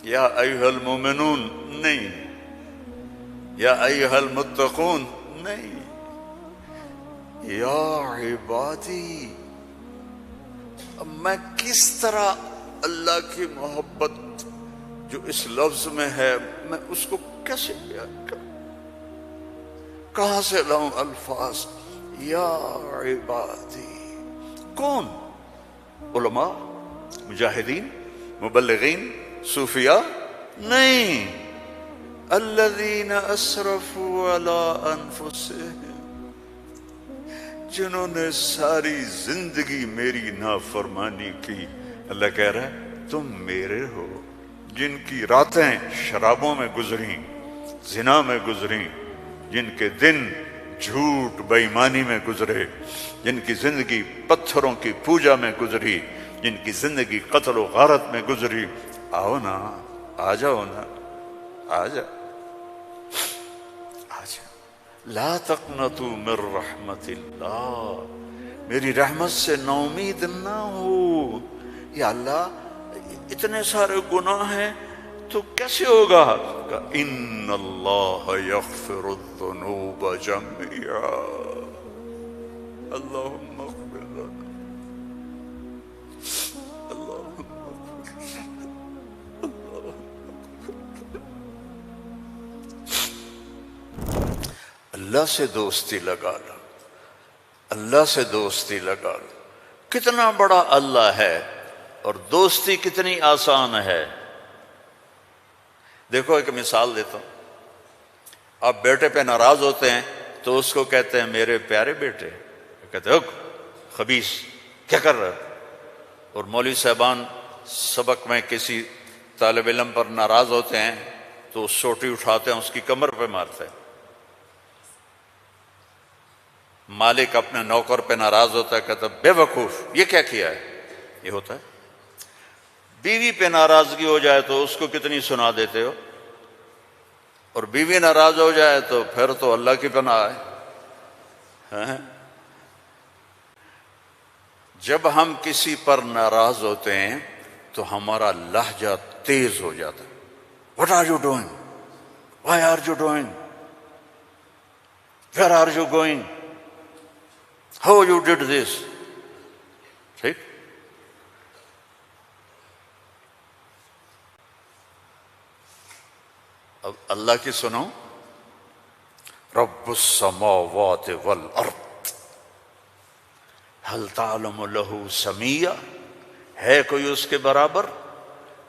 یا ایھا المومنون نہیں، یا ایھا المتقون نہیں، یا عبادی۔ اب میں کس طرح اللہ کی محبت جو اس لفظ میں ہے میں اس کو کیسے بیان کروں، کہاں سے لاؤں الفاظ؟ یا عبادی۔ کون؟ علماء، مجاہدین، مبلغین، صوفیاء؟ نہیں، الذین اسرفوا علی انفسہم، جنہوں نے ساری زندگی میری نافرمانی کی۔ اللہ کہہ رہا ہے تم میرے ہو، جن کی راتیں شرابوں میں گزریں، زنا میں گزریں، جن کے دن جھوٹ بے ایمانی میں گزرے، جن کی زندگی پتھروں کی پوجا میں گزری، جن کی زندگی قتل و غارت میں گزری، آؤ نا، آ جاؤ نا، آ جاؤ، آ جاؤ۔ لا تقنطوا من رحمت اللہ، میری رحمت سے نا امید نہ ہو۔ یا اللہ اتنے سارے گناہ ہیں تو کیسے ہوگا؟ ان اللہ یغفر الذنوب جميعا، اللہم اغفر لنا، اللہم اللہ سے دوستی لگا لو، اللہ سے دوستی لگا لو۔ کتنا بڑا اللہ ہے اور دوستی کتنی آسان ہے۔ دیکھو ایک مثال دیتا ہوں، آپ بیٹے پہ ناراض ہوتے ہیں تو اس کو کہتے ہیں میرے پیارے بیٹے، کہتے ہیں خبیث کیا کر رہا ہے؟ اور مولوی صاحبان سبق میں کسی طالب علم پر ناراض ہوتے ہیں تو سوٹی اٹھاتے ہیں اس کی کمر پہ مارتے ہیں۔ مالک اپنے نوکر پہ ناراض ہوتا ہے، کہتا ہے بے وقوف یہ کیا کیا ہے؟ یہ ہوتا ہے۔ بیوی پہ ناراضگی ہو جائے تو اس کو کتنی سنا دیتے ہو، اور بیوی ناراض ہو جائے تو پھر تو اللہ کی پناہ ہے۔ جب ہم کسی پر ناراض ہوتے ہیں تو ہمارا لہجہ تیز ہو جاتا ہے۔ What are you doing? Why are you doing? Where are you going? How you did this? ٹھیک؟ اب اللہ کی سنو، رب السماوات والارض هل تعلم له سمیہ، ہے کوئی اس کے برابر؟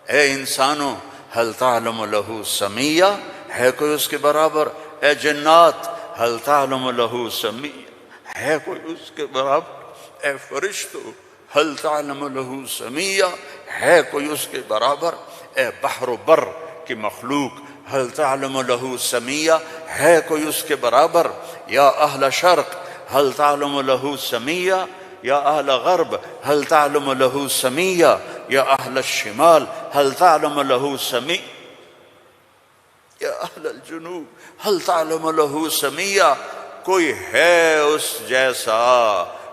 اے انسانوں هل تعلم له سمیہ، ہے کوئی اس کے برابر؟ اے جنات هل تعلم له سمیہ، ہے کوئی اس کے برابر؟ اے فرشتو هل تعلم له سمیہ، ہے کوئی اس کے برابر؟ اے بحر و بر کی مخلوق هل تعلم له سمیہ، ہے کوئی اس کے برابر؟ یا اہل شرق هل تعلم له سمیہ، یا اہل غرب هل تعلم له سمیہ، یا اہل الشمال هل تعلم له سمیہ، یا اہل الجنوب هل تعلم له سمیہ۔ کوئی ہے اس جیسا،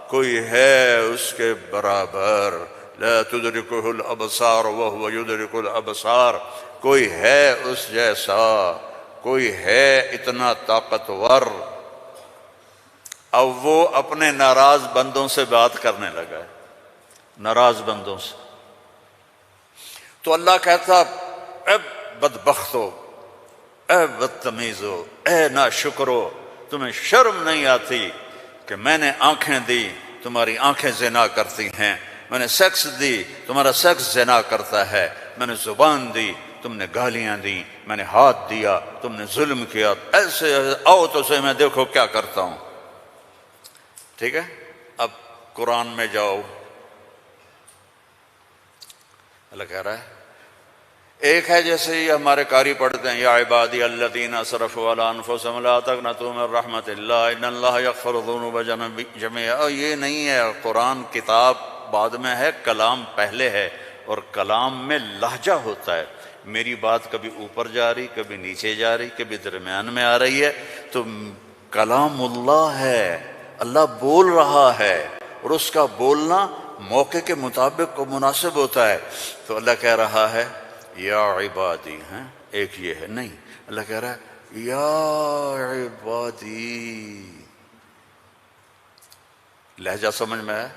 کوئی ہے اس کے برابر؟ لا تدرکہ الابصار وهو یدرک الابصار، کوئی ہے اس جیسا، کوئی ہے اتنا طاقتور۔ اب وہ اپنے ناراض بندوں سے بات کرنے لگا ہے، ناراض بندوں سے۔ تو اللہ کہتا اے بدبختو، اے بدتمیزو، اے ناشکرو، تمہیں شرم نہیں آتی کہ میں نے آنکھیں دی تمہاری آنکھیں زنا کرتی ہیں، میں نے سیکس دی تمہارا سیکس زنا کرتا ہے، میں نے زبان دی تم نے گالیاں دی، میں نے ہاتھ دیا تم نے ظلم کیا، ایسے آؤ تو صحیح میں دیکھو کیا کرتا ہوں۔ ٹھیک ہے، اب قرآن میں جاؤ، اللہ کہہ رہا ہے ایک ہے جیسے یہ ہمارے قاری پڑھتے ہیں یا عبادی الذین اسرفوا علی انفسہم لا تقنطوا من رحمت اللہ ان اللہ یغفر الذنوب جميعا۔ یہ نہیں ہے، قرآن کتاب بعد میں ہے، کلام پہلے ہے، اور کلام میں لہجہ ہوتا ہے۔ میری بات کبھی اوپر جا رہی، کبھی نیچے جا رہی، کبھی درمیان میں آ رہی ہے، تو کلام اللہ ہے، اللہ بول رہا ہے، اور اس کا بولنا موقع کے مطابق کو مناسب ہوتا ہے۔ تو اللہ کہہ رہا ہے یا عبادی ہیں، ایک یہ ہے نہیں، اللہ کہہ رہا ہے یا عبادی. لہجہ سمجھ میں ہے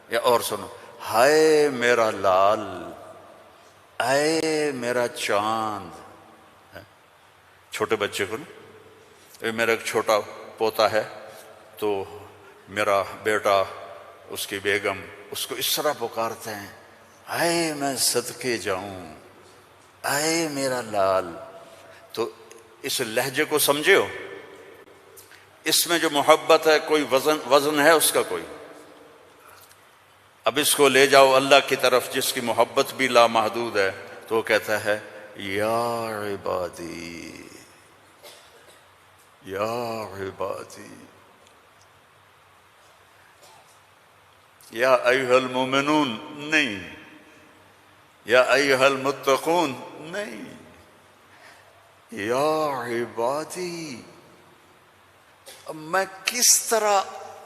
یا اور سنو، ہائے میرا لال، اے میرا چاند. چھوٹے بچے کو نا، میرا ایک چھوٹا پوتا ہے تو میرا بیٹا، اس کی بیگم اس کو اس طرح پکارتے ہیں، اے میں صدقے جاؤں، اے میرا لال. تو اس لہجے کو سمجھے ہو، اس میں جو محبت ہے کوئی وزن ہے اس کا کوئی. اب اس کو لے جاؤ اللہ کی طرف جس کی محبت بھی لامحدود ہے، تو وہ کہتا ہے یا عبادی، یا عبادی، یا ایھا المومنون نہیں، یا ایھا المتقون نہیں، یا عبادی. اب میں کس طرح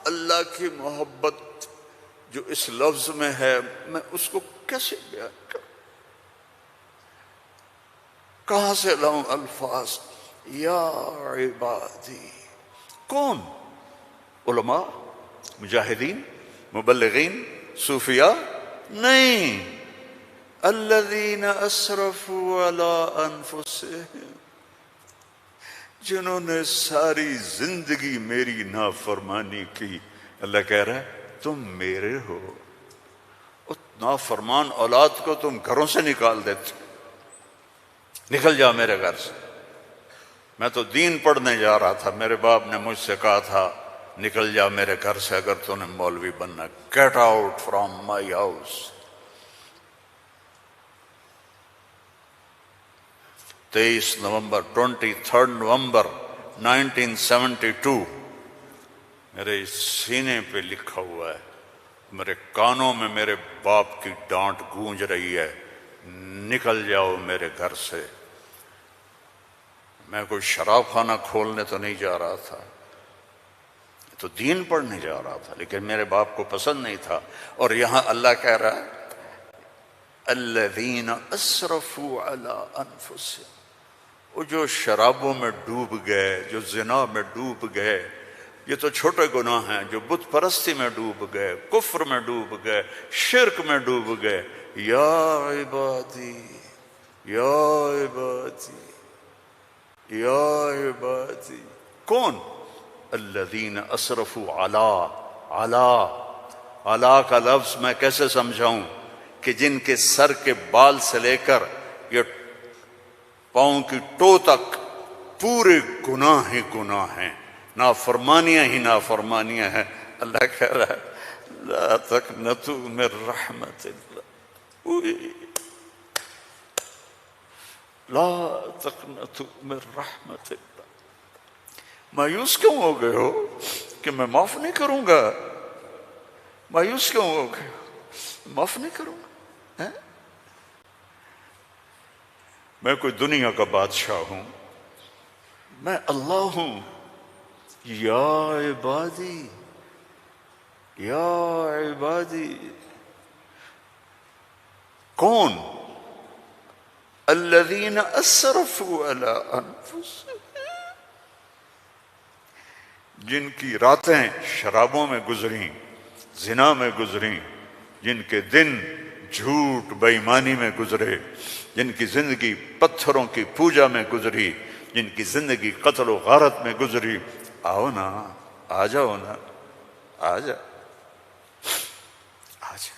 اللہ کی محبت جو اس لفظ میں ہے میں اس کو کیسے بیان کروں، کہاں سے لاؤں الفاظ؟ یا عبادی. کون؟ علماء، مجاہدین، مبلغین، صوفیاء؟ نہیں، الذین اسرفوا علی انفسہم، جنہوں نے ساری زندگی میری نافرمانی کی. اللہ کہہ رہا ہے تم میرے ہو. نافرمان اولاد کو تم گھروں سے نکال دیتے، نکل جا میرے گھر سے. میں تو دین پڑھنے جا رہا تھا، میرے باپ نے مجھ سے کہا تھا نکل جا میرے گھر سے اگر تو نے مولوی بننا، get out from my house. 23 نومبر 1972 میرے سینے پہ لکھا ہوا ہے، میرے کانوں میں میرے باپ کی ڈانٹ گونج رہی ہے، نکل جاؤ میرے گھر سے. میں کوئی شراب خانہ کھولنے تو نہیں جا رہا تھا، تو دین پڑھنے جا رہا تھا، لیکن میرے باپ کو پسند نہیں تھا. اور یہاں اللہ کہہ رہا ہے الذین اسرفوا علی انفسہم، وہ جو شرابوں میں ڈوب گئے، جو زنا میں ڈوب گئے، یہ تو چھوٹے گناہ ہیں، جو بت پرستی میں ڈوب گئے، کفر میں ڈوب گئے، شرک میں ڈوب گئے. یا عبادی، یا عبادی، یا عبادی. کون؟ الذین اسرفوا علی کا لفظ میں کیسے سمجھاؤں کہ جن کے سر کے بال سے لے کر یہ پاؤں کی ٹو تک پورے گناہ ہی گناہ ہیں، نافرمانیاں ہی نافرمانیاں ہیں. اللہ کہہ رہا ہے لا تقنطوا من رحمت اللہ، لا تقنطوا من رحمت اللہ. مایوس کیوں ہو گئے ہو کہ میں معاف نہیں کروں گا؟ مایوس کیوں ہو گئے ہو؟ معاف نہیں کروں گا. میں کوئی دنیا کا بادشاہ ہوں؟ میں اللہ ہوں. یا عبادی، یا عبادی. کون؟ الذین اسرفوا علی انفسہم، جن کی راتیں شرابوں میں گزریں، زنا میں گزریں، جن کے دن جھوٹ بے ایمانی میں گزرے، جن کی زندگی پتھروں کی پوجا میں گزری، جن کی زندگی قتل و غارت میں گزری. آؤ نا، آ جاؤ نا، آ جا، آ جا.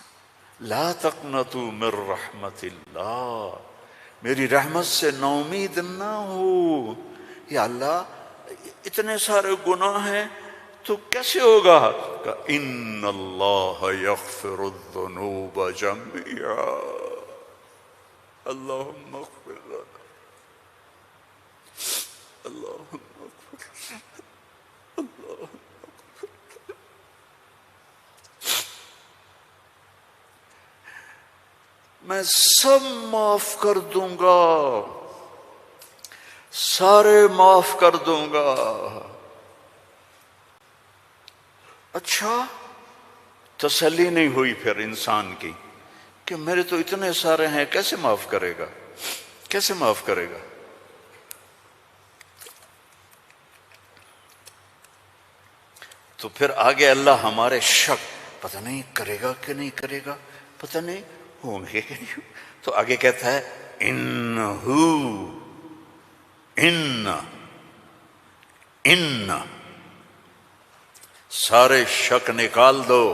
لا تقنطوا من رحمت اللہ، میری رحمت سے نا امید نہ ہو. یا اللہ اتنے سارے گناہ ہیں تو کیسے ہوگا؟ کہ ان اللہ یغفر الذنوب جميعا، اللہم اغفر لنا، اللہم اغفر لنا، اللہم. میں سب معاف کر دوں گا، سارے معاف کر دوں گا. اچھا، تسلی نہیں ہوئی پھر انسان کی کہ میرے تو اتنے سارے ہیں کیسے معاف کرے گا؟ کیسے معاف کرے گا؟ تو پھر آگے اللہ ہمارے شک، پتہ نہیں کرے گا کہ نہیں کرے گا، پتہ نہیں ہوں گے کہ نہیں، تو آگے کہتا ہے ان سارے شک نکال دو،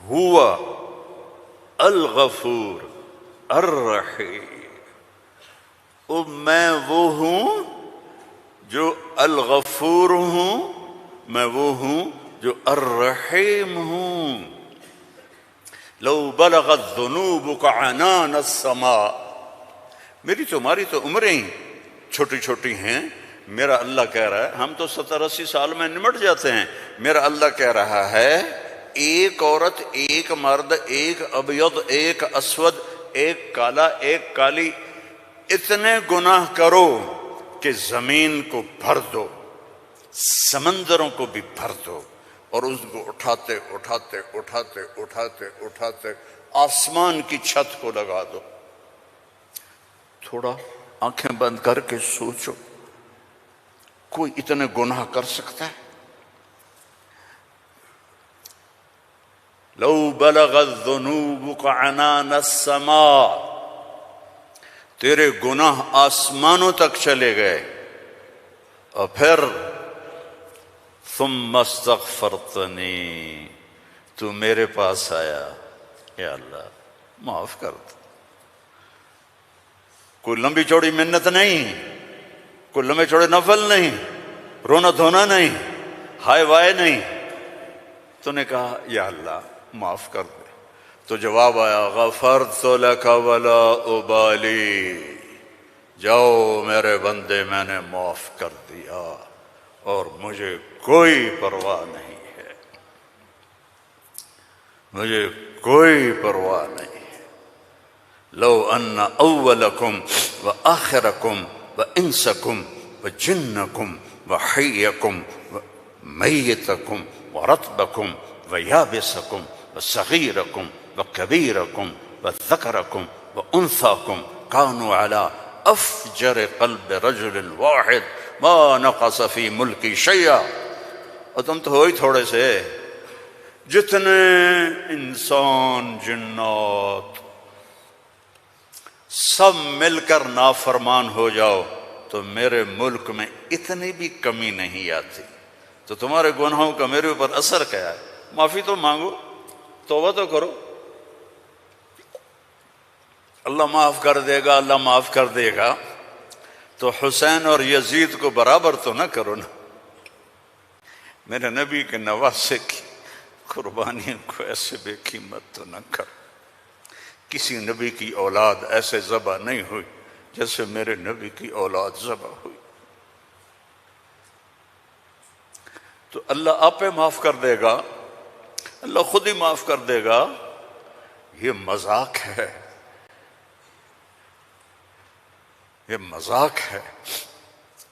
ہوا الغفور الرحیم، میں وہ ہوں جو الغفور ہوں، میں وہ ہوں جو الرحیم ہوں۔ لو بلغت ذنوبک عنان السماء، میری تمہاری تو عمریں چھوٹی چھوٹی ہیں، میرا اللہ کہہ رہا ہے، ہم تو 70-80 سال میں نمٹ جاتے ہیں، میرا اللہ کہہ رہا ہے ایک عورت، ایک مرد، ایک ابیض، ایک اسود، ایک کالا، ایک کالی، اتنے گناہ کرو کہ زمین کو بھر دو، سمندروں کو بھی بھر دو، اور اس کو اٹھاتے اٹھاتے اٹھاتے اٹھاتے اٹھاتے آسمان کی چھت کو لگا دو۔ تھوڑا آنکھیں بند کر کے سوچو، کوئی اتنے گناہ کر سکتا ہے؟ لو بلغت ذنوبک عنان السماء، تیرے گناہ آسمانوں تک چلے گئے، اور پھر ثم استغفرتنی، تو میرے پاس آیا، یا اللہ معاف کر دو۔ کوئی لمبی چوڑی منت نہیں، کوئی لمبے چوڑے نفل نہیں، رونا دھونا نہیں، ہائے وائے نہیں، تو نے کہا یا اللہ معاف کر دے، تو جواب آیا غفرت لک ولا ابالی، جاؤ میرے بندے میں نے معاف کر دیا اور مجھے کوئی پرواہ نہیں ہے، مجھے کوئی پرواہ نہیں ہے۔ لو ان اولکم وآخرکم وانسکم وجنکم وحیکم ومیتکم ورطبکم ویابسکم وصغیرکم وکبیرکم وذکرکم وانثاکم کانوا علی افجر قلب رجل واحد ما نقص فی ملکی شیئا، اور تم تو ہو ہی تھوڑے سے، جتنے انسان جنات سب مل کر نافرمان ہو جاؤ تو میرے ملک میں اتنی بھی کمی نہیں آتی، تو تمہارے گناہوں کا میرے اوپر اثر کیا ہے؟ معافی تو مانگو، توبہ تو کرو، اللہ معاف کر دے گا، اللہ معاف کر دے گا۔ تو حسین اور یزید کو برابر تو نہ کرو نا، میرے نبی کے نواسے کی قربانیوں کو ایسے بے قیمت تو نہ کرو۔ کسی نبی کی اولاد ایسے ذبح نہیں ہوئی جیسے میرے نبی کی اولاد ذبح ہوئی، تو اللہ آپ پہ معاف کر دے گا، اللہ خود ہی معاف کر دے گا۔ یہ مذاق ہے، یہ مذاق ہے۔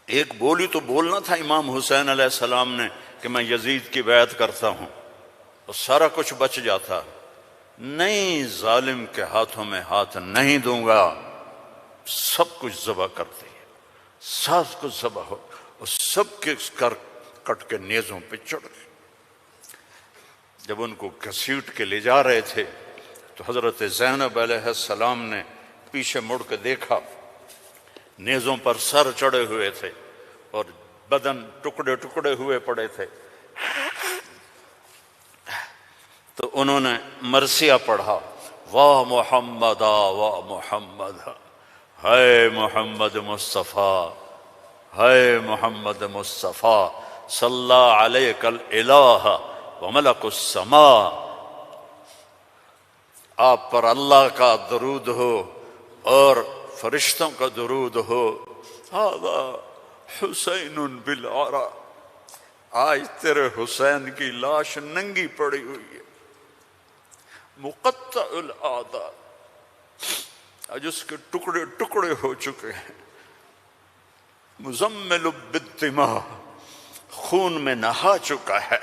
ایک بولی تو بولنا تھا امام حسین علیہ السلام نے کہ میں یزید کی بیعت کرتا ہوں اور سارا کچھ بچ جاتا، نہیں، ظالم کے ہاتھوں میں ہاتھ نہیں دوں گا، سب کچھ ذبح کر دیا، سب کچھ ذبح ہو، اور سب کے کٹ کے نیزوں پہ چڑھ گئے۔ جب ان کو گھسیٹ کے لے جا رہے تھے تو حضرت زینب علیہ السلام نے پیچھے مڑ کے دیکھا، نیزوں پر سر چڑھے ہوئے تھے اور بدن ٹکڑے ٹکڑے ہوئے پڑے تھے، تو انہوں نے مرثیہ پڑھا، واہ محمد واہ محمد، ہے محمد مصطفیٰ، ہے محمد مصطفیٰ، صلی علیک الالہ وملک السماء، آپ پر اللہ کا درود ہو اور فرشتوں کا درود ہو، ھذا حسین بالعرا، آج تیرے حسین کی لاش ننگی پڑی ہوئی ہے، مقطع الاعضاء، آج اس کے ٹکڑے ٹکڑے ہو چکے ہیں، مزمل بالدماء، خون میں نہا چکا ہے،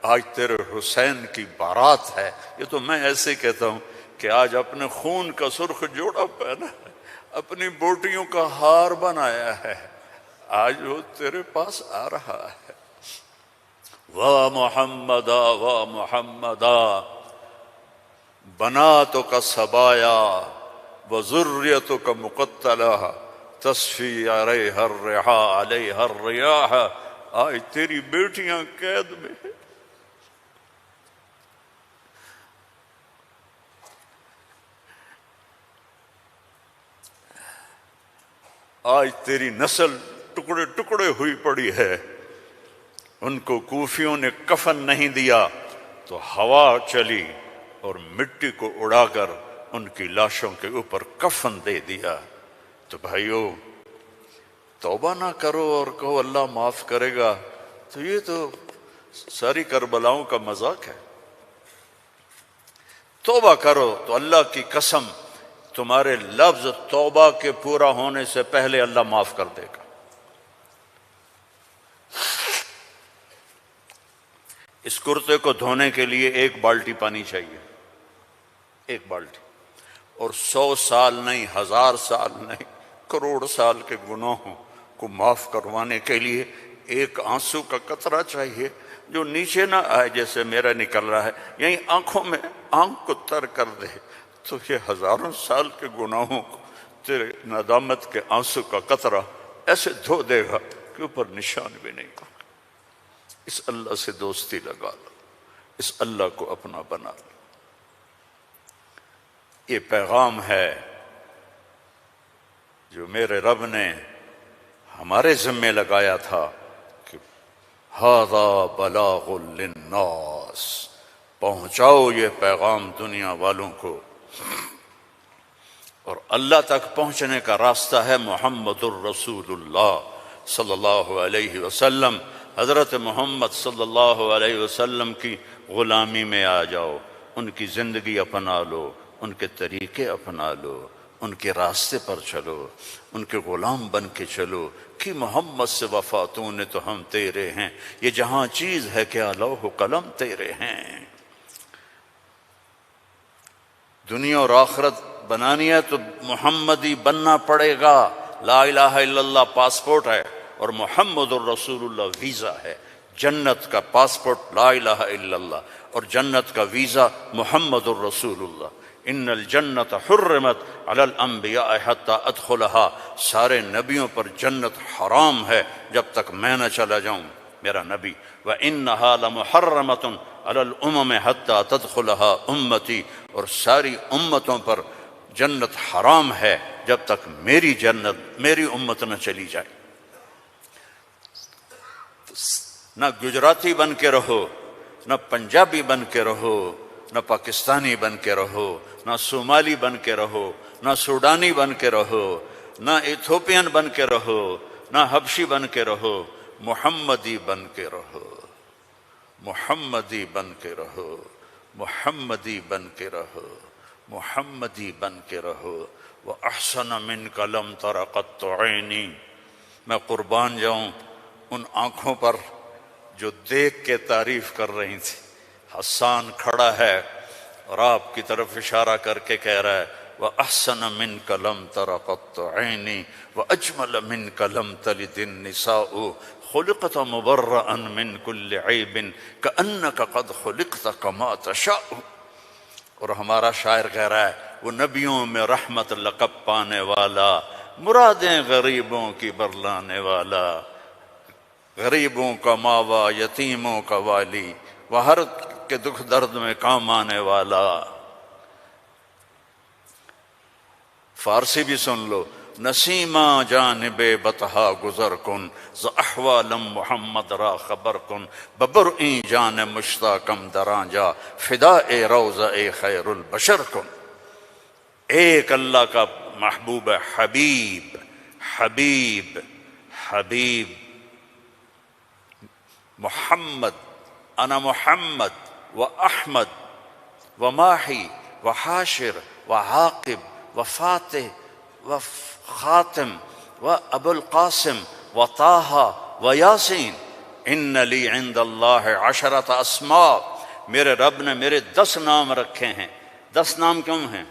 آج تیرے حسین کی بارات ہے۔ یہ تو میں ایسے کہتا ہوں کہ آج اپنے خون کا سرخ جوڑا پہنا ہے، اپنی بوٹیوں کا ہار بنایا ہے، آج وہ تیرے پاس آ رہا ہے۔ وا محمدا وا محمدا بناتک سبایا وذریتک مقتلہ تصفی علیہا الرحا علیہا الریاح، آج تیری بیٹیاں قید میں ہیں، آج تیری نسل ٹکڑے ٹکڑے ہوئی پڑی ہے۔ ان کو کوفیوں نے کفن نہیں دیا تو ہوا چلی اور مٹی کو اڑا کر ان کی لاشوں کے اوپر کفن دے دیا۔ تو بھائیو، توبہ نہ کرو اور کہو اللہ معاف کرے گا، تو یہ تو ساری کربلاؤں کا مذاق ہے۔ توبہ کرو تو اللہ کی قسم تمہارے لفظ توبہ کے پورا ہونے سے پہلے اللہ معاف کر دے گا۔ اس کرتے کو دھونے کے لیے 1 بالٹی پانی چاہیے، 1 بالٹی، اور 100 سال نہیں، 1000 سال نہیں، کروڑ سال کے گناہوں کو معاف کروانے کے لیے 1 آنسو کا قطرہ چاہیے جو نیچے نہ آئے جیسے میرا نکل رہا ہے، یہیں آنکھوں میں آنکھ کو تر کر دے، تو یہ ہزاروں سال کے گناہوں کو تیرے ندامت کے آنسو کا قطرہ ایسے دھو دے گا کہ اوپر نشان بھی نہیں ہوگا۔ اس اللہ سے دوستی لگا لو، اس اللہ کو اپنا بنا لو۔ یہ پیغام ہے جو میرے رب نے ہمارے ذمے لگایا تھا کہ ھذا بلاغ للناس، پہنچاؤ یہ پیغام دنیا والوں کو۔ اور اللہ تک پہنچنے کا راستہ ہے محمد الرسول اللہ صلی اللہ علیہ وسلم۔ حضرت محمد صلی اللہ علیہ وسلم کی غلامی میں آ جاؤ، ان کی زندگی اپنا لو، ان کے طریقے اپنا لو، ان کے راستے پر چلو، ان کے غلام بن کے چلو کہ محمد سے وفاتوں نے تو ہم تیرے ہیں، یہ جہاں چیز ہے کیا لوح و قلم تیرے ہیں۔ دنیا اور آخرت بنانی ہے تو محمدی بننا پڑے گا۔ لا الہ الا اللہ پاسپورٹ ہے اور محمد الرسول اللہ ویزا ہے۔ جنت کا پاسپورٹ لا الہ الا اللہ اور جنت کا ویزا محمد الرسول اللہ۔ ان الجنت حرمت علی الانبیاء حتی ادخلها، سارے نبیوں پر جنت حرام ہے جب تک میں نہ چلا جاؤں، میرا نبی۔ وَإِنَّهَا لَمُحَرَّمَةٌ عَلَى الْأُمَمِ حَتَّى تَدْخُلَهَا أُمَّتِي، اور ساری امتوں پر جنت حرام ہے جب تک میری جنت، میری امت نہ چلی جائے۔ نہ گجراتی بن کے رہو، نہ پنجابی بن کے رہو، نہ پاکستانی بن کے رہو، نہ صومالی بن کے رہو، نہ سوڈانی بن کے رہو، نہ ایتھوپین بن کے رہو، نہ حبشی بن کے رہو، محمدی بن کے رہو، محمدی بن کے رہو، محمدی بن کے رہو، محمدی بن کے رہو۔ وَأَحْسَنَ مِنْكَ لَمْ تَرَ قَطُّ عَيْنِي، میں قربان جاؤں ان آنکھوں پر جو دیکھ کے تعریف کر رہی تھی۔ حسان کھڑا ہے اور آپ کی طرف اشارہ کر کے کہہ رہا ہے وَأَحْسَنَ مِنْكَ لَمْ تَرَ قَطُّ عَيْنِي وَأَجْمَلَ مِنْكَ لَمْ تَلِدِ النِّسَاءُ خُلِقْتَ مُبَرَّأً مِنْ كُلِّ عَيْبٍ كَأَنَّكَ قَدْ خُلِقْتَ كَمَا تَشَاءُ۔ اور ہمارا شاعر کہہ رہا ہے وہ نبیوں میں رحمت لقب پانے والا، مرادیں غریبوں کی برلانے والا، غریبوں کا ماوا، یتیموں کا والی، وہ ہر کے دکھ درد میں کام آنے والا۔ فارسی بھی سن لو، نسیمہ جانب بطحا گزر کن، ز احوالم محمد را خبر کن، ببرئیں جان مشتاقم دراں جا، فدائے روضہ خیر البشر کن۔ ایک اللہ کا محبوب ہے، حبیب حبیب حبیب محمد، انا محمد و احمد و ماہی و حاشر و عاقب و فاتح و خاتم و ابو القاسم و طٰہٰ و یاسین، ان لی عند اللہ 10 اسماء، میرے رب نے میرے 10 نام رکھے ہیں۔ 10 نام کیوں ہیں؟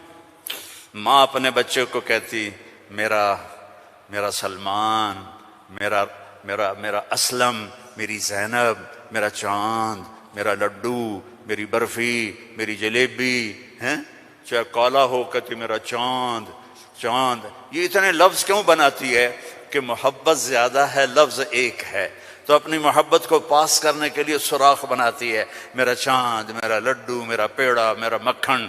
ماں اپنے بچے کو کہتی میرا سلمان، میرا اسلم، میری زینب، میرا چاند، میرا لڈو، میری برفی، میری جلیبی ہیں، چاہے کالا ہو کہتی میرا چاند چاند. یہ اتنے لفظ کیوں بناتی ہے؟ کہ محبت زیادہ ہے، لفظ ایک ہے، تو اپنی محبت کو پاس کرنے کے لیے سوراخ بناتی ہے. میرا چاند، میرا لڈو، میرا پیڑا، میرا مکھن.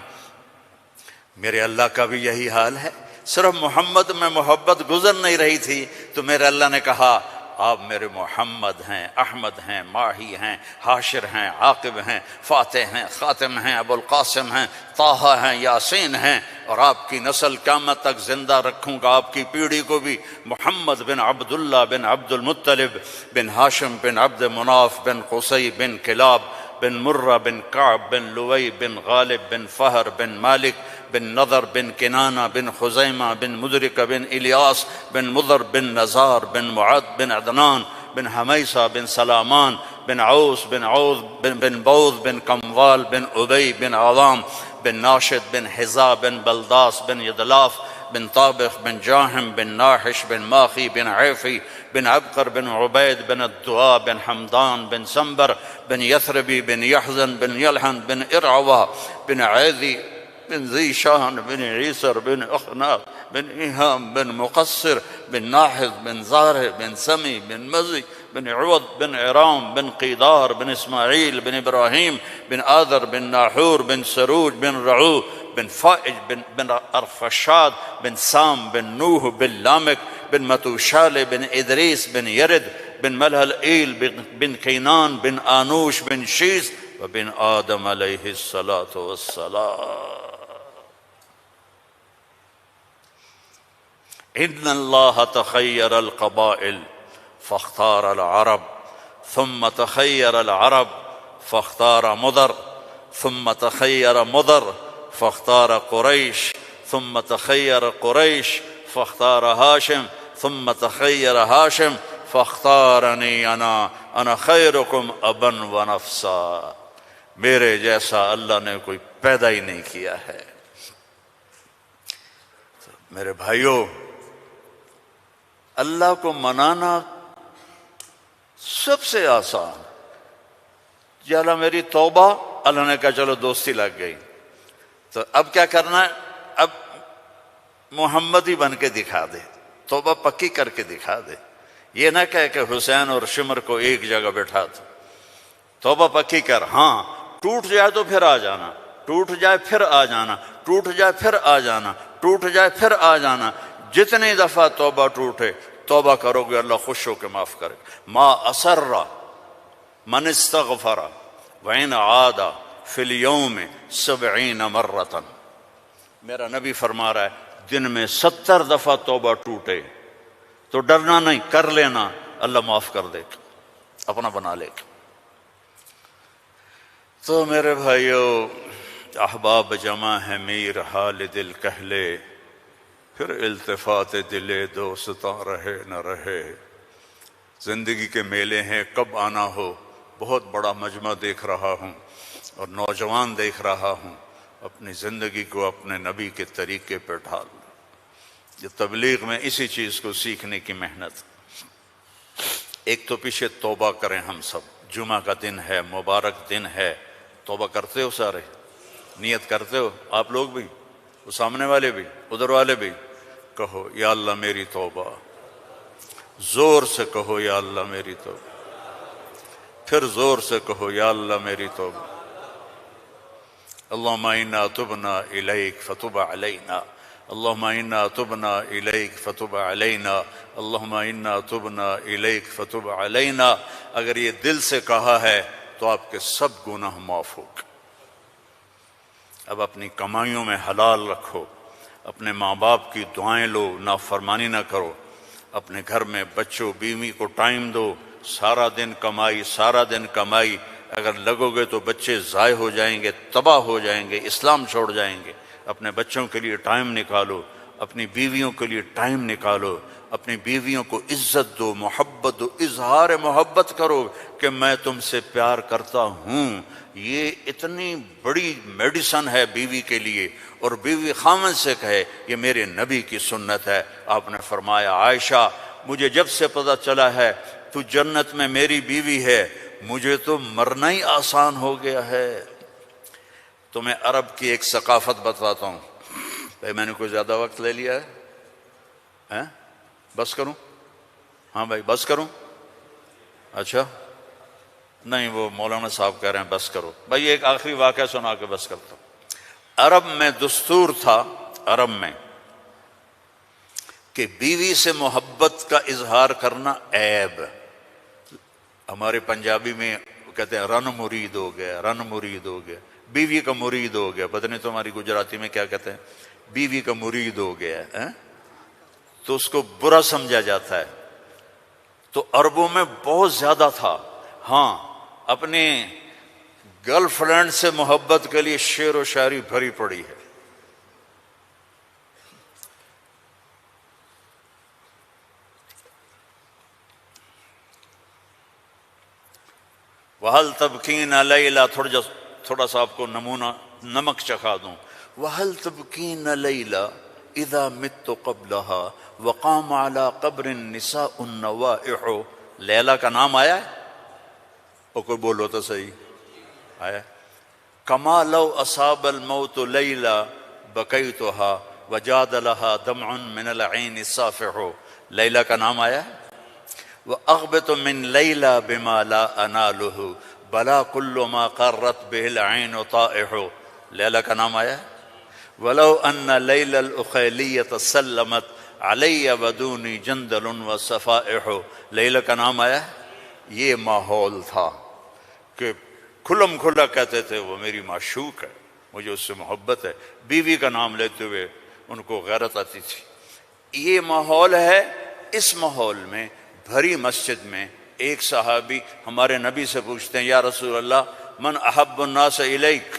میرے اللہ کا بھی یہی حال ہے. صرف محمد میں محبت گزر نہیں رہی تھی تو میرے اللہ نے کہا آپ میرے محمد ہیں، احمد ہیں، ماہی ہیں، حاشر ہیں، عاقب ہیں، فاتح ہیں، خاتم ہیں، ابو القاسم ہیں، طٰہٰ ہیں، یاسین ہیں، اور آپ کی نسل قیامت تک زندہ رکھوں گا، آپ کی پیڑھی کو بھی. محمد بن عبداللہ بن عبد المطلب بن ہاشم بن عبد مناف بن قصی بن کلاب بن مرہ بن کعب بن لوی بن غالب بن فہر بن مالک بن نضر بن کنانہ بن خزیمہ بن مدرکہ بن الیاس بن مضر بن نزار بن معد بن عدنان بن حمیسہ بن سلامان بن عوس بن عوض بن بوذ بن کموال بن ابی بن عوام بن ناشد بن حذا بن بلداس بن یدلاف بن طابخ بن جاہم بن ناحش بن ماخی بن عیفی بن عبقر بن عبید بن الدعاء بن حمدان بن سنبر بن یثربی بن یحزن بن یلحن بن ارعوہ بن عیذی بن ذی شان بن عیسر بن اخناق بن ایہام بن مقصر بن ناحذ بن زارع بن سمی بن مزی بن عوض بن عرام بن قیدار بن اسماعیل بن ابراہیم بن آذر بن ناحور بن سروج بن رعو بن فائج بن ارفشاد بن سام بن نوح بن لامک بن متوشال بن ادریس بن یرد بن ملہلئیل بن کینان بن آنوش بن شیس وبن آدم علیہ الصلاۃ والسلام. ان اللہ تخیر القبائل فاختار العرب ثم تخیر العرب فاختار مضر ثم تخیر مضر فاختار قریش ثم تخیر قریش فاختار ہاشم ثم تخیر ہاشم فاختارنی انا خیرکم ابا و نفسا. میرے جیسا اللہ نے کوئی پیدا ہی نہیں کیا ہے. میرے بھائیوں، اللہ کو منانا سب سے آسان. یا اللہ میری توبہ، اللہ نے کہا چلو دوستی لگ گئی، تو اب کیا کرنا ہے؟ اب محمد ہی بن کے دکھا دے، توبہ پکی کر کے دکھا دے. یہ نہ کہے کہ حسین اور شمر کو ایک جگہ بٹھا دو. توبہ پکی کر. ہاں ٹوٹ جائے تو پھر آ جانا، ٹوٹ جائے پھر آ جانا، ٹوٹ جائے پھر آ جانا، ٹوٹ جائے پھر آ جانا. جتنی دفعہ توبہ ٹوٹے توبہ کرو گے اللہ خوش ہو کے معاف کرے. ما اسر من استغفر وإن عاد فی اليوم 70 مرۃ. میرا نبی فرما رہا ہے دن میں 70 دفعہ توبہ ٹوٹے تو ڈرنا نہیں، کر لینا، اللہ معاف کر دے گا، اپنا بنا لے گا. تو میرے بھائیو، احباب جمع ہے میر حال دل کہلے، پھر التفات دل دوستاں رہے نہ رہے. زندگی کے میلے ہیں، کب آنا ہو. بہت بڑا مجمع دیکھ رہا ہوں اور نوجوان دیکھ رہا ہوں. اپنی زندگی کو اپنے نبی کے طریقے پہ ڈھال. یہ تبلیغ میں اسی چیز کو سیکھنے کی محنت. ایک تو پیچھے توبہ کریں ہم سب. جمعہ کا دن ہے، مبارک دن ہے. توبہ کرتے ہو سارے؟ نیت کرتے ہو آپ لوگ بھی، وہ سامنے والے بھی، ادھر والے بھی؟ کہو یا اللہ میری توبہ. زور سے کہو یا اللہ میری توبہ. پھر زور سے کہو یا اللہ میری توبہ. اللہم انا تبنا الیک فتب علینا، اللہم انا تبنا الیک فتب علینا، اللہم انا تبنا الیک فتب علینا. اگر یہ دل سے کہا ہے تو آپ کے سب گناہ معاف ہو گئے. اب اپنی کمائیوں میں حلال رکھو، اپنے ماں باپ کی دعائیں لو، نافرمانی نہ کرو. اپنے گھر میں بچوں بیوی کو ٹائم دو. سارا دن کمائی، سارا دن کمائی، اگر لگو گے تو بچے ضائع ہو جائیں گے، تباہ ہو جائیں گے، اسلام چھوڑ جائیں گے. اپنے بچوں کے لیے ٹائم نکالو، اپنی بیویوں کے لیے ٹائم نکالو. اپنی بیویوں کو عزت دو، محبت دو، اظہار محبت کرو کہ میں تم سے پیار کرتا ہوں۔ یہ اتنی بڑی میڈیسن ہے بیوی کے لیے، اور بیوی خامن سے کہے یہ میرے نبی کی سنت ہے۔ آپ نے فرمایا عائشہ مجھے جب سے پتہ چلا ہے تو جنت میں میری بیوی ہے، مجھے تو مرنا ہی آسان ہو گیا ہے۔ تمہیں عرب کی ایک ثقافت بتاتا ہوں۔ بھائی میں نے کوئی زیادہ وقت لے لیا ہے؟ بس کروں؟ ہاں بھائی بس کروں؟ اچھا نہیں، وہ مولانا صاحب کہہ رہے ہیں بس کرو۔ بھائی ایک آخری واقعہ سنا کے بس کرتا ہوں۔ عرب میں دستور تھا، عرب میں، کہ بیوی سے محبت کا اظہار کرنا عیب۔ ہمارے پنجابی میں کہتے ہیں رن مرید ہو گیا، رن مرید ہو گیا، بیوی کا مرید ہو گیا۔ پتہ نہیں تمہاری گجراتی میں کیا کہتے ہیں، بیوی کا مرید ہو گیا ہے، تو اس کو برا سمجھا جاتا ہے۔ تو عربوں میں بہت زیادہ تھا۔ ہاں اپنے گرل فرینڈ سے محبت کے لیے شعر و شاعری بھری پڑی ہے۔ وَهَلْ تَبْكِينَ لَيْلَا، تھوڑا سا آپ کو نمونہ نمک چکھا دوں۔ وَهَلْ تَبْكِينَ لَيْلَا اِذَا مِتُّ قَبْلَهَا وَقَامَ عَلَىٰ قَبْرِ النِّسَاءُ النَّوَائِحُ۔ لیلا کا نام آیا ہے؟ اور کوئی بولو تو صحیح آیا۔ كَمَا لَوْ أَصَابَ الْمَوْتُ لَيْلَا بَكَيْتُهَا وَجَادَ لَهَا دَمْعٌ مِّنَ الْعَيْنِ الصَّافِحُ۔ لیلا کا نام آیا ہے؟ وَأَغْبِطُ مِن لَيْلَا بِمَا لَا أَنَالُهُ بَلَا كُلُّ مَا قَرَّتْ بِهِ الْعَيْنُ طَائِحُ۔ لیلا کا نام آیا ہے؟ وَلَوْ أَنَّ لَيْلَ الْأُخَيْلِيَّةَ سَلَّمَتْ عَلَيَّ وَدُونِي جَنْدَلٌ وَصَفَائِحُ۔ لیلا کا نام آیا ہے؟ یہ ماحول تھا کہ کھلم کھلا کہتے تھے وہ میری معشوق ہے، مجھے اس سے محبت ہے۔ بیوی کا نام لیتے ہوئے ان کو غیرت آتی تھی۔ یہ ماحول ہے۔ اس ماحول میں بھری مسجد میں ایک صحابی ہمارے نبی سے پوچھتے ہیں یا رسول اللہ من احب الناس الیک،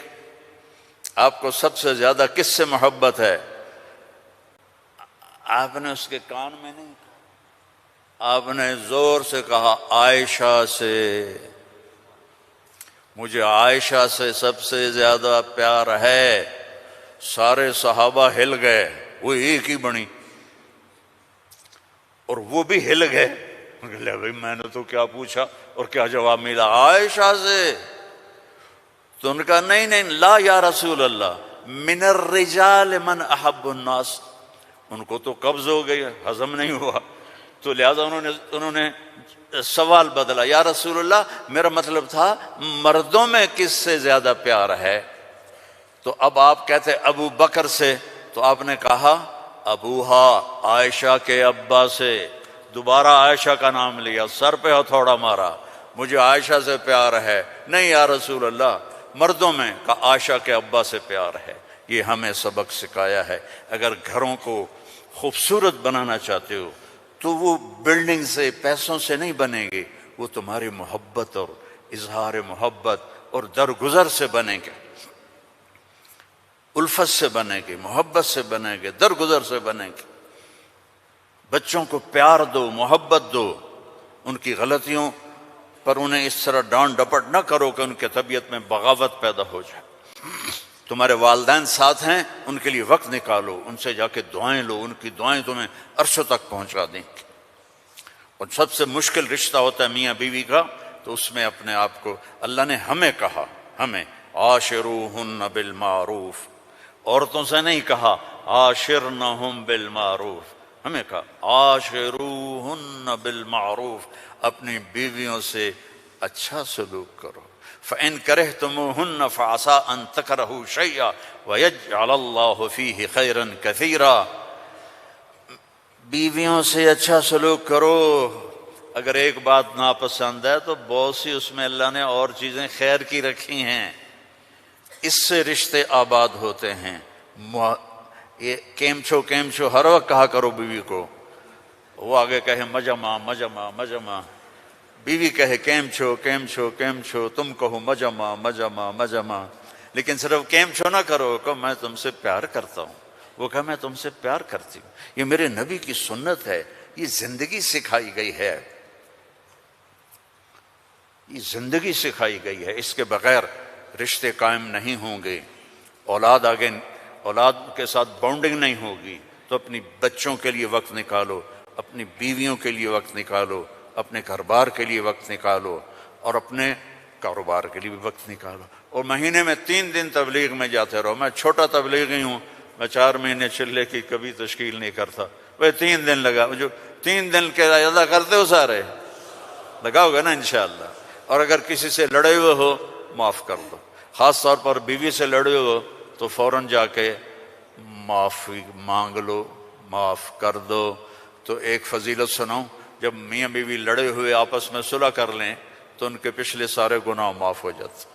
آپ کو سب سے زیادہ کس سے محبت ہے؟ آپ نے اس کے کان میں نہیں کہا، آپ نے زور سے کہا عائشہ سے، مجھے عائشہ سے سب سے زیادہ پیار ہے۔ سارے صحابہ ہل گئے، وہ ایک ہی بنی، اور وہ بھی ہل گئے۔ لے بھائی میں نے تو کیا پوچھا اور کیا جواب ملا؟ عائشہ سے۔ تو ان کا نہیں نہیں لا یا رسول اللہ من الرجال من احب الناس۔ ان کو تو قبض ہو گئی، ہضم نہیں ہوا، تو لہذا انہوں نے سوال بدلا، یا رسول اللہ میرا مطلب تھا مردوں میں کس سے زیادہ پیار ہے؟ تو اب آپ کہتے ابو بکر سے، تو آپ نے کہا ابوہا، عائشہ کے ابا سے۔ دوبارہ عائشہ کا نام لیا، سر پہ ہتھوڑا مارا، مجھے عائشہ سے پیار ہے۔ نہیں یا رسول اللہ مردوں میں کا عائشہ کے ابا سے پیار ہے۔ یہ ہمیں سبق سکھایا ہے۔ اگر گھروں کو خوبصورت بنانا چاہتے ہو تو وہ بلڈنگ سے، پیسوں سے نہیں بنیں گے، وہ تمہاری محبت اور اظہار محبت اور درگزر سے بنیں گے، الفت سے بنیں گے، محبت سے بنیں گے، درگزر سے بنیں گے۔ بچوں کو پیار دو، محبت دو، ان کی غلطیوں پر انہیں اس طرح ڈانٹ ڈپٹ نہ کرو کہ ان کے طبیعت میں بغاوت پیدا ہو جائے۔ تمہارے والدین ساتھ ہیں، ان کے لیے وقت نکالو، ان سے جا کے دعائیں لو، ان کی دعائیں تمہیں عرشوں تک پہنچا دیں گی۔ اور سب سے مشکل رشتہ ہوتا ہے میاں بیوی کا، تو اس میں اپنے آپ کو اللہ نے ہمیں کہا، ہمیں عاشروہن بالمعروف، عورتوں سے نہیں کہا عاشرنہم بالمعروف، ہمیں کہا عاشروہن بالمعروف، اپنی بیویوں سے اچھا سلوک کرو۔ فَإِن كَرِهْتُمُوهُنَّ فَعَسَىٰ أَن تَكْرَهُوا شَيْئًا وَيَجْعَلَ اللَّهُ فِيهِ خَيْرًا كَثِيرًا۔ بیویوں سے اچھا سلوک کرو۔ اگر ایک بات ناپسند ہے تو بہت سی اس میں اللہ نے اور چیزیں خیر کی رکھی ہیں، اس سے رشتے آباد ہوتے ہیں۔ یہ کیم چھو ہر وقت کہا کرو بیوی کو، وہ آگے کہے مجمع مجمع مجمع، بیوی کہے کیم چھو، تم کہو مجمع مجمع مجمع، لیکن صرف کیم چھو نہ کرو، کہ میں تم سے پیار کرتا ہوں، وہ کہا میں تم سے پیار کرتی ہوں۔ یہ میرے نبی کی سنت ہے یہ زندگی سکھائی گئی ہے، یہ زندگی سکھائی گئی ہے، اس کے بغیر رشتے قائم نہیں ہوں گے، اولاد کے ساتھ بانڈنگ نہیں ہوگی۔ تو اپنی بچوں کے لیے وقت نکالو، اپنی بیویوں کے لیے وقت نکالو، اپنے گھر بار کے لیے وقت نکالو، اور اپنے کاروبار کے لیے بھی وقت نکالو۔ اور مہینے میں 3 دن تبلیغ میں جاتے رہو۔ میں چھوٹا تبلیغی ہوں، میں 4 مہینے چلے کی کبھی تشکیل نہیں کرتا، وہ 3 دن لگا، جو 3 دن کے ادا کرتے ہو سارے لگاؤ گے نا انشاءاللہ۔ اور اگر کسی سے لڑے ہوئے ہو معاف کر دو، خاص طور پر بیوی سے لڑے ہو تو فوراً جا کے معافی مانگ لو، معاف کر دو۔ تو ایک فضیلت سناؤں، جب میاں بیوی لڑے ہوئے آپس میں صلح کر لیں تو ان کے پچھلے سارے گناہ معاف ہو جاتے۔